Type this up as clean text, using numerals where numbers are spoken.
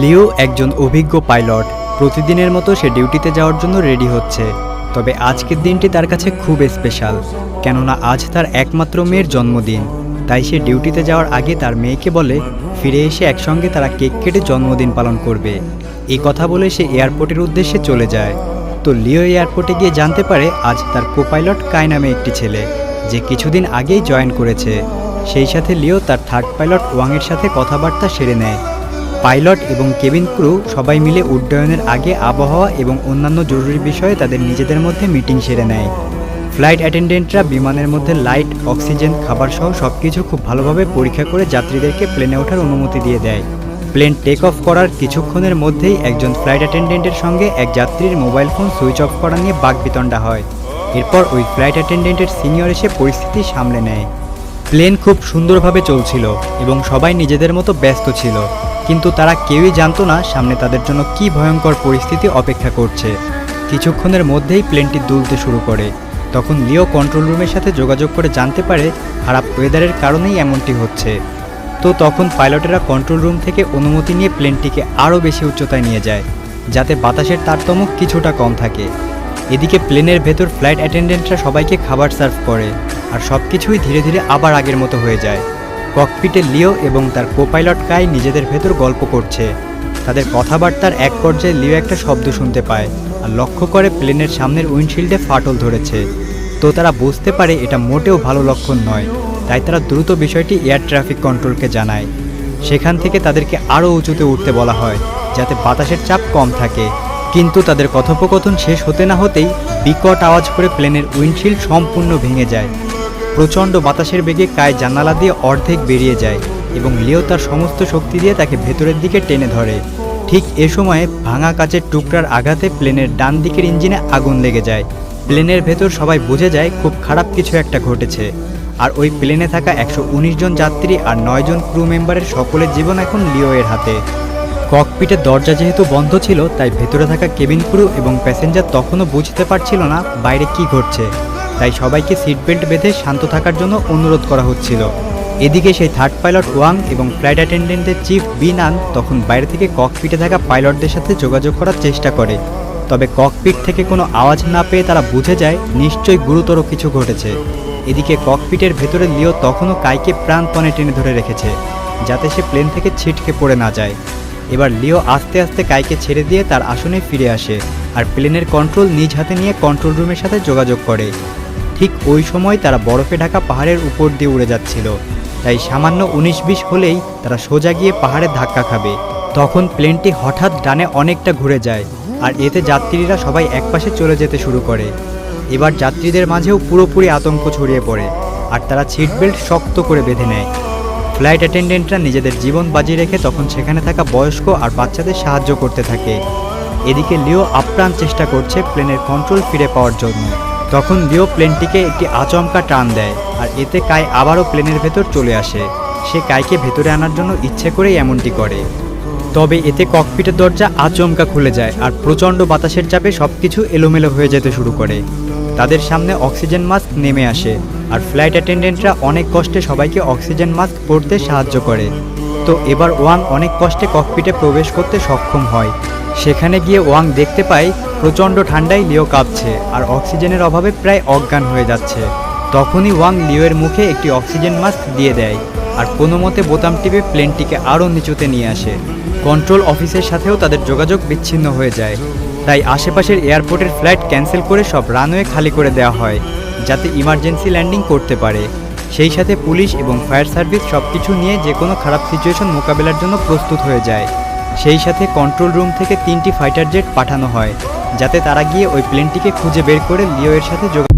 লিও একজন অভিজ্ঞ পাইলট। প্রতিদিনের মতো সে ডিউটিতে যাওয়ার জন্য রেডি হচ্ছে। তবে আজকের দিনটি তার কাছে খুব স্পেশাল, কেননা আজ তার একমাত্র মেয়ের জন্মদিন। তাই সে ডিউটিতে যাওয়ার আগে তার মেয়েকে বলে ফিরে এসে একসঙ্গে তারা কেক কেটে জন্মদিন পালন করবে। এই কথা বলে সে এয়ারপোর্টের উদ্দেশ্যে চলে যায়। তো লিও এয়ারপোর্টে গিয়ে জানতে পারে আজ তার কোপাইলট কাই নামে একটি ছেলে, যে কিছুদিন আগেই জয়েন করেছে। সেই সাথে লিও তার থার্ড পাইলট ওয়াংয়ের সাথে কথাবার্তা সেরে নেয়। পাইলট এবং কেবিন ক্রু সবাই মিলে উড্ডয়নের আগে আবহাওয়া এবং অন্যান্য জরুরি বিষয়ে তাদের নিজেদের মধ্যে মিটিং সেরে নেয়। ফ্লাইট অ্যাটেন্ডেন্টরা বিমানের মধ্যে লাইট, অক্সিজেন, খাবার সহ সব কিছু খুব ভালোভাবে পরীক্ষা করে যাত্রীদেরকে প্লেনে ওঠার অনুমতি দিয়ে দেয়। প্লেন টেক অফ করার কিছুক্ষণের মধ্যেই একজন ফ্লাইট অ্যাটেন্ডেন্টের সঙ্গে এক যাত্রীর মোবাইল ফোন সুইচ অফ করা নিয়ে বাকবিতণ্ডা হয়। এরপর ওই ফ্লাইট অ্যাটেন্ডেন্টের সিনিয়র এসে পরিস্থিতি সামলে নেয়। প্লেন খুব সুন্দরভাবে চলছিল এবং সবাই নিজেদের মতো ব্যস্ত ছিল, কিন্তু তারা কেউই জানতো না সামনে তাদের জন্য কী ভয়ঙ্কর পরিস্থিতি অপেক্ষা করছে। কিছুক্ষণের মধ্যেই প্লেনটি দুলতে শুরু করে। তখন লিও কন্ট্রোল রুমের সাথে যোগাযোগ করে জানতে পারে খারাপ ওয়েদারের কারণেই এমনটি হচ্ছে। তো তখন পাইলটেরা কন্ট্রোল রুম থেকে অনুমতি নিয়ে প্লেনটিকে আরও বেশি উচ্চতায় নিয়ে যায়, যাতে বাতাসের তারতম্য কিছুটা কম থাকে। এদিকে প্লেনের ভেতর ফ্লাইট অ্যাটেন্ডেন্টরা সবাইকে খাবার সার্ভ করে, আর সব কিছুই ধীরে ধীরে আবার আগের মতো হয়ে যায়। ককপিটে লিও এবং তার কোপাইলট কাই নিজেদের ভেতর গল্প করছে। তাদের কথাবার্তার এক পর্যায়ে লিও একটা শব্দ শুনতে পায় আর লক্ষ্য করে প্লেনের সামনের উইন্ডশিল্ডে ফাটল ধরেছে। তো তারা বুঝতে পারে এটা মোটেও ভালো লক্ষণ নয়। তাই তারা দ্রুত বিষয়টি এয়ার ট্রাফিক কন্ট্রোলকে জানায়। সেখান থেকে তাদেরকে আরও উঁচুতে উঠতে বলা হয়, যাতে বাতাসের চাপ কম থাকে। কিন্তু তাদের কথোপকথন শেষ হতে না হতেই বিকট আওয়াজ করে প্লেনের উইন্ডশিল্ড সম্পূর্ণ ভেঙে যায়। প্রচণ্ড বাতাসের বেগে কাই জানালা দিয়ে অর্ধেক বেরিয়ে যায় এবং লিও তার সমস্ত শক্তি দিয়ে তাকে ভেতরের দিকে টেনে ধরে। ঠিক এ সময়ে ভাঙা কাচের টুকরার আঘাতে প্লেনের ডান দিকের ইঞ্জিনে আগুন লেগে যায়। প্লেনের ভেতর সবাই বুঝে যায় খুব খারাপ কিছু একটা ঘটেছে। আর ওই প্লেনে থাকা 119 জন যাত্রী আর 9 জন ক্রু মেম্বারের সকলের জীবন এখন লিও এর হাতে। ককপিটের দরজা যেহেতু বন্ধ ছিল, তাই ভেতরে থাকা কেবিন ক্রু এবং প্যাসেঞ্জার তখনও বুঝতে পারছিল না বাইরে কি ঘটছে। তাই সবাইকে সিট বেল্ট বেঁধে শান্ত থাকার জন্য অনুরোধ করা হচ্ছিল। এদিকে সেই থার্ড পাইলট ওয়াং এবং ফ্লাইট অ্যাটেন্ডেন্টের চিফ বিনান তখন বাইরে থেকে ককপিটে থাকা পাইলটদের সাথে যোগাযোগ করার চেষ্টা করে। তবে ককপিট থেকে কোনো আওয়াজ না পেয়ে তারা বুঝে যায় নিশ্চয়ই গুরুতর কিছু ঘটেছে। এদিকে ককপিটের ভেতরে লিও তখনও কাইকে প্রাণপণে টেনে ধরে রেখেছে, যাতে সে প্লেন থেকে ছিটকে পড়ে না যায়। এবার লিও আস্তে আস্তে কাইকে ছেড়ে দিয়ে তার আসনে ফিরে আসে আর প্লেনের কন্ট্রোল নিজ হাতে নিয়ে কন্ট্রোল রুমের সাথে যোগাযোগ করে। ঠিক ওই সময় তারা বরফে ঢাকা পাহাড়ের উপর দিয়ে উড়ে যাচ্ছিল। তাই সামান্য 19-20 হলেই তারা সোজা গিয়ে পাহাড়ে ধাক্কা খাবে। তখন প্লেনটি হঠাৎ ডানে অনেকটা ঘুরে যায় আর এতে যাত্রীরা সবাই একপাশে চলে যেতে শুরু করে। এবার যাত্রীদের মাঝেও পুরোপুরি আতঙ্ক ছড়িয়ে পড়ে আর তারা সিট বেল্ট শক্ত করে বেঁধে নেয়। ফ্লাইট অ্যাটেন্ডেন্টরা নিজেদের জীবন বাজি রেখে তখন সেখানে থাকা বয়স্ক আর বাচ্চাদের সাহায্য করতে থাকে। এদিকে লিও আপ্রাণ চেষ্টা করছে প্লেনের কন্ট্রোল ফিরে পাওয়ার জন্য। তখন লিও প্লেনটিকে একটি আচমকা টান দেয় আর এতে কাই আবারও প্লেনের ভেতর চলে আসে। সে কাইকে ভেতরে আনার জন্য ইচ্ছে করেই এমনটি করে। তবে এতে ককপিটের দরজা আচমকা খুলে যায় আর প্রচণ্ড বাতাসের চাপে সব কিছু এলোমেলো হয়ে যেতে শুরু করে। তাদের সামনে অক্সিজেন মাস্ক নেমে আসে আর ফ্লাইট অ্যাটেন্ডেন্টরা অনেক কষ্টে সবাইকে অক্সিজেন মাস্ক পরতে সাহায্য করে। তো এবার ওয়াং অনেক কষ্টে ককপিটে প্রবেশ করতে সক্ষম হয়। সেখানে গিয়ে ওয়াং দেখতে পায় প্রচণ্ড ঠান্ডায় লিও কাঁপছে আর অক্সিজেনের অভাবে প্রায় অজ্ঞান হয়ে যাচ্ছে। তখনই ওয়াং লিওয়ের মুখে একটি অক্সিজেন মাস্ক দিয়ে দেয় আর কোনো মতে বোতাম টিপে প্লেনটিকে আরও নিচুতে নিয়ে আসে। কন্ট্রোল অফিসের সাথেও তাদের যোগাযোগ বিচ্ছিন্ন হয়ে যায়। তাই আশেপাশের এয়ারপোর্টের ফ্লাইট ক্যান্সেল করে সব রানওয়ে খালি করে দেওয়া হয়, যাতে ইমার্জেন্সি ল্যান্ডিং করতে পারে। সেই সাথে পুলিশ এবং ফায়ার সার্ভিস সব কিছু নিয়ে যে কোনো খারাপ সিচুয়েশন মোকাবেলার জন্য প্রস্তুত হয়ে যায়। সেই সাথে কন্ট্রোল রুম থেকে 3টি ফাইটার জেট পাঠানো হয়, যাতে তারা গিয়ে ওই প্লেনটিকে খুঁজে বের করে লিও এর সাথে যোগাযোগ